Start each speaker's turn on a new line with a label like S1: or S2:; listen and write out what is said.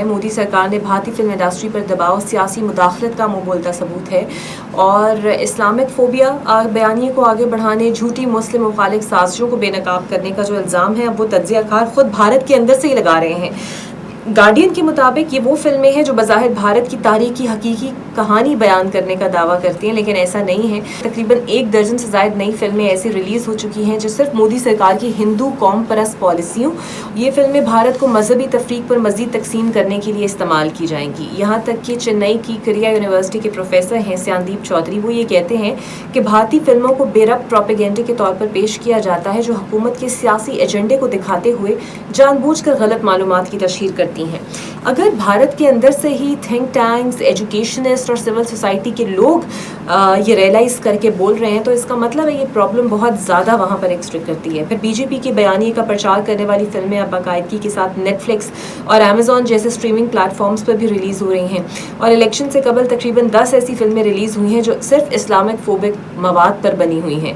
S1: ہیں. مودی سرکار نے بھارتی فلم انڈسٹری پر دباؤ سیاسی مداخلت کا منہ بولتا ثبوت ہے اور اسلامک فوبیا بیانیے کو آگے بڑھانے, جھوٹی مسلم مخالف سازشوں کو بے نقاب کرنے کا جو الزام ہے اب وہ تجزیہ کار خود بھارت کے اندر سے ہی لگا رہے ہیں. گارڈین کے مطابق یہ وہ فلمیں ہیں جو بظاہر بھارت کی تاریخ کی حقیقی کہانی بیان کرنے کا دعویٰ کرتی ہیں, لیکن ایسا نہیں ہے. تقریباً 1 درجن سے زائد نئی فلمیں ایسی ریلیز ہو چکی ہیں جو صرف مودی سرکار کی ہندو قوم پرست پالیسیوں. یہ فلمیں بھارت کو مذہبی تفریق پر مزید تقسیم کرنے کے لیے استعمال کی جائیں گی. یہاں تک کہ چنئی کی کریا یونیورسٹی کے پروفیسر ہیں سیاندیپ چودھری, وہ یہ کہتے ہیں کہ بھارتی فلموں کو بے ربط پروپیگنڈے کے طور پر پیش کیا جاتا ہے جو حکومت کے سیاسی ایجنڈے کو دکھاتے ہوئے جان بوجھ کر غلط معلومات کی تشہیر کرتی ہیں. اگر بھارت کے اندر سے ہی تھنک ٹینکس, ایجوکیشنسٹ اور سول سوسائٹی کے لوگ یہ ریئلائز کر کے بول رہے ہیں تو اس کا مطلب ہے یہ پرابلم بہت زیادہ وہاں پر ایکسٹرک کرتی ہے. پھر بی جے پی کے بیانیے کا پرچار کرنے والی فلمیں اب باقاعدگی کے ساتھ نیٹ فلکس اور امیزون جیسے اسٹریمنگ پلیٹ فارمز پر بھی ریلیز ہو رہی ہیں, اور الیکشن سے قبل تقریباً 10 ایسی فلمیں ریلیز ہوئی ہیں جو صرف اسلامک فوبک مواد پر بنی ہوئی ہیں.